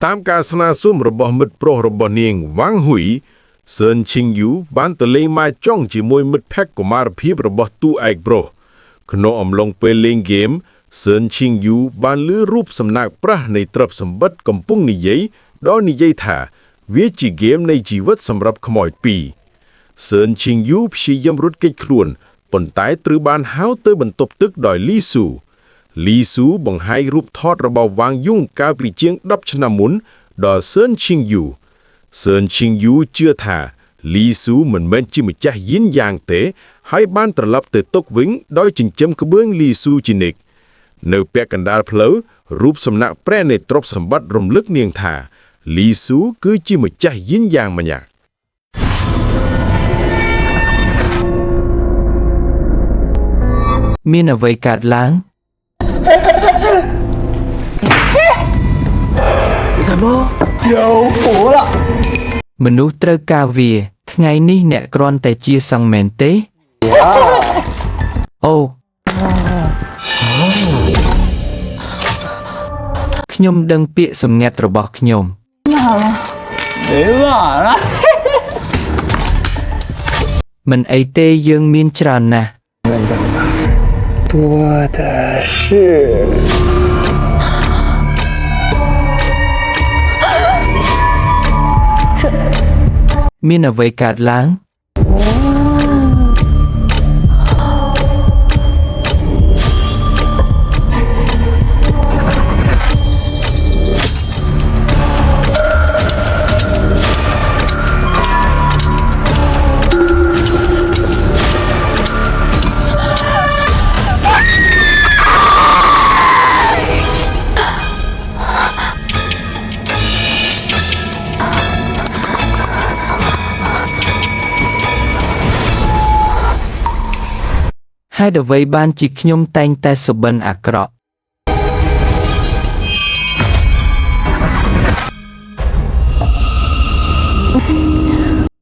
ตามการสนาซุ่มระบอบมิดโปรระบอบเนียงวังหุยเซินชิงยูบ้านตะเลงมาจ้องจีมวยมิดแพ็กกุมารพีบระบอบตู้ไอโปรขณะอมลงไปเล่นเกมเซินชิงยูบ้านลือรูปสำนักพระในตรับสมบัติกำปุงนิยัยดอนิยัยถ่าเวจีเกมในชีวิตสำหรับขโมยปีเซินชิงยูพยายามรุดเกิดครวนปนตายตรือบานห้าวเตยบรรทบตึกดอยลีซูบังให้รูปทอดระบาวางยุ่งกาปีเจียงดับชนะมุนดอเซินชิงยูเชื่อถ่าลีซูเหมือนจิมจ่ายินยางเตะให้บ้านตลับเตะตกวิ่งดอยจิงจำกระเบื้องลีซูจินิกเนื้อเปียกันดาลเพลอรูปสำนักแปรในตรบสมบัติรมลึกเนียงถ่าลีซูคือจิมจ่ายินยางมันอยากมีนวัยกาดล้าง什么有福了มนุษย์ตรกาเวียថ្ងៃនេះអ្នកគ្រាន់តែជាសង្មែនទេអូខ្ញុំដឹងពាក្យសម្ងាត់របស់ខ្ញុំ没办了មិនអីទេយើងមានច្រើនណាស់多的是មានអ្វីកើតឡើងហើយអ្វីបានជាខ្ញុំតែងតែសុបិនអាក្រក់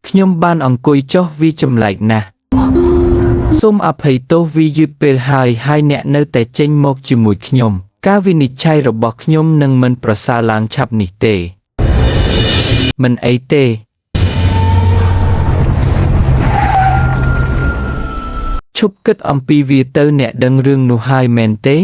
ខ្ញុំបានអង្គុយចុះវាចម្លែកណាស់សូមអភ័យទោសវាយឺតពេលហើយអ្នកនៅតែចេញមកជាមួយខ្ញុំការវិនិច្ឆ័យរបស់ខ្ញុំនឹងមិនប្រសើរឡើងឆាប់នេះទេមិនអីទេឈប់គិតអំពីវាទៅអ្នកដឹងរឿងនោះហើយមែនទេ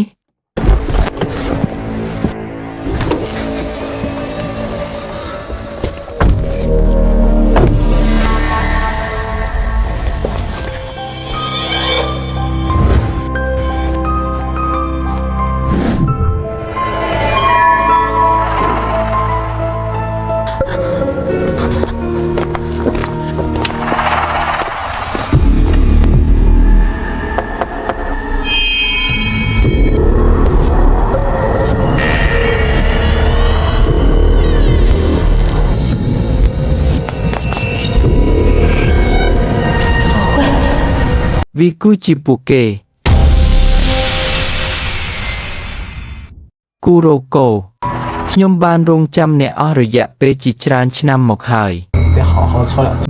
វាគឺជាពួកគេគូរ៉ូកូខ្ញុំបានរងចាំអ្នកអស់រយៈពេលជាច្រើនឆ្នាំមកហើយ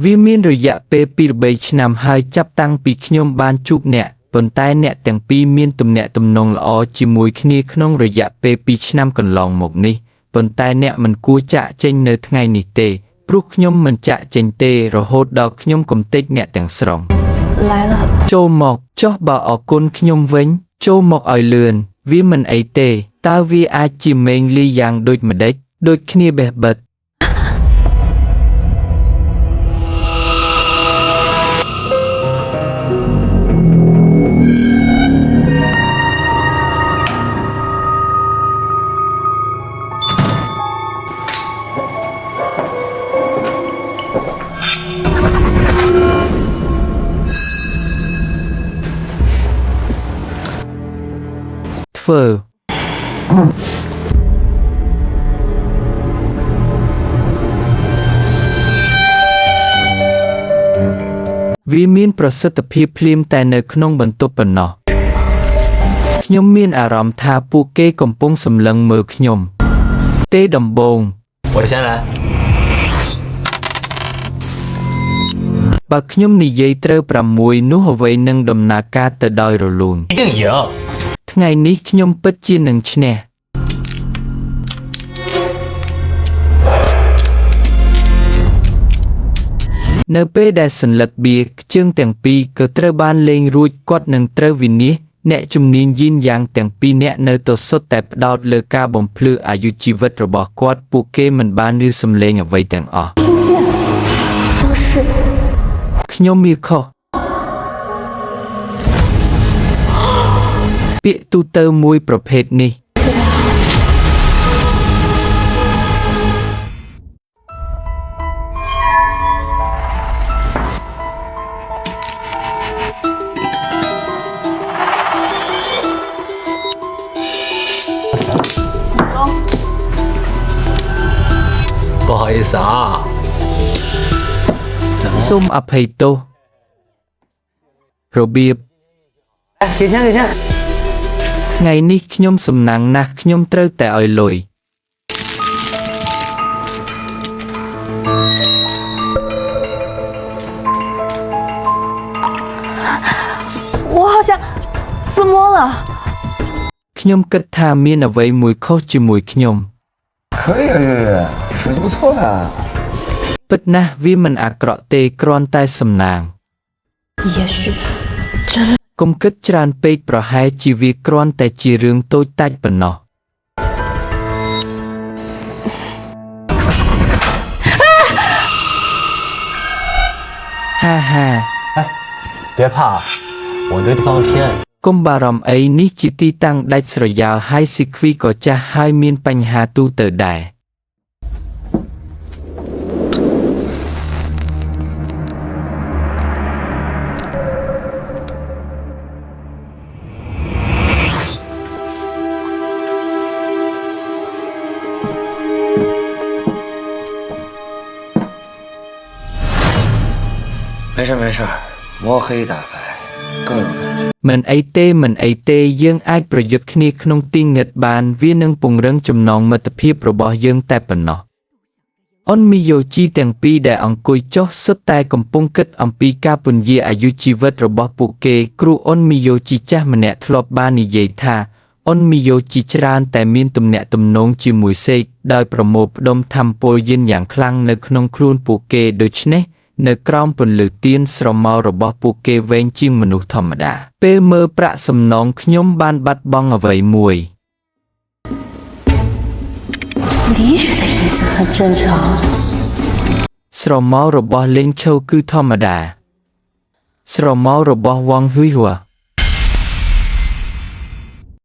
វាមានរយៈពេលពី3ឆ្នាំហើយចាប់តាំងពីខ្ញុំបានជួបអ្នកប៉ុន្តែអ្នកទាំងពីរមានទំនាក់ទំនងល្អជាមួយគ្នាក្នុងរយៈពេល2ឆ្នាំកន្លងមកនេះប៉ុន្តែអ្នកមិនគួរចាកចេញនៅថ្ងៃនេះទេព្រោះខ្ញុំមិនចាកចេញទេរហូតដល់ខ្ញុំកំទេចអ្នកទាំងស្រុងចូលមកចុះបើអរគុណខ្ញុំវិញចូលមកឲ្យលឿនវាមិនអីទេតើវាអាចជាមេងលីយ៉ាងដូចម្ដេចដូចគ្នាបេះបិទធ្វើវាមានប្រសិទ្ធភាពភ្លាមតែនៅក្នុងបន្ទប់ប៉ុណ្ណោះខ្ញុំមានអារម្មណ៍ថាពួកគេកំពុងសម្លឹងមើលខ្ញុំទេដំបងបើខ្ញុំនិយាយត្រូវ6នោះអ្វីនឹងដំណើរការទៅដោយរលូនថ្ងៃនេះខ្ញុំពិតជានឹងឈ្នះ នៅពេលដែលសន្លឹកបៀជើងទាំងពីរក៏ត្រូវបានលេងរួចគាត់នឹងត្រូវវិនិច្ឆ័យអ្នកជំនាញយីនយ៉ាងទាំងពីរនាក់នៅទៅសុទ្ធតែផ្ដោតលើការបំភ្លឺអាយុជីវិតរបស់គាត់ពួកគេមិនបានឮសំឡេងអ្វីទាំងអស់ 听见，都是 ខ្ញុំមានខុសពាក្យទូទៅមួយប្រភេទនេះ 不好意思啊。怎么？ សូមអភ័យទោសរបៀប 哎，给钱给钱。 ថ្ងៃនេះខ្ញុំសំណាងណាស់ខ្ញុំត្រូវតែឲ្យលុយ 我好像自摸了。 ខ្ញុំគិតថាមានអ្វីមួយខុសជាមួយខ្ញុំ 可以啊，月月，手机不错呀。 ពិតណាស់វាមិនអាក្រក់ទេគ្រាន់តែសំណាង 也许真 កុំគិតច្រើនពេកប្រហែលជាវាគ្រាន់តែជារឿងតូចតាច់ប៉ុណ្ណោះ ហាហា 别怕，我这地方偏。 កុំបារម្ភអីនេះជាទីតាំងដាច់ស្រយាលហើយស៊ីខ្វីក៏ចាស់ហើយមានបញ្ហាទូទៅដែរ 没事没事，摸黑打牌更有感觉。 មិនអីទេមិនអីទេយើងអាចប្រយុទ្ធគ្នាក្នុងទីងឹតបានវានឹងពង្រឹងចំណងមិត្តភាពរបស់យើងតែប៉ុណ្ណោះអនមីយ៉ូជីទាំងពីរដែលអង្គុយចុះសុទ្ធតែកំពុងគិតអំពីការពន្យាអាយុជីវិតរបស់ពួកគេគ្រូអនមីយ៉ូជីចាស់ម្នាក់ធ្លាប់បាននិយាយថាអនមីយ៉ូជីច្រើនតែមានទំនាក់ទំនងជាមួយសេកដោយប្រមូលផ្ដុំធម្មពលយិនយ៉ាងខ្លាំងនៅក្នុងខ្លួនពួកគេដូច្នេះនៅក្រោមពន្លឺទៀនស្រមោលរបស់ពួកគេវែងជាងមនុស្សធម្មតាពេលមើលប្រាក់សំណងខ្ញុំបានបាត់បង់អ្វីមួយ 离水的影子很正常。 ស្រមោលរបស់លេងឈៅគឺធម្មតាស្រមោលរបស់វងហ៊ុយហួរ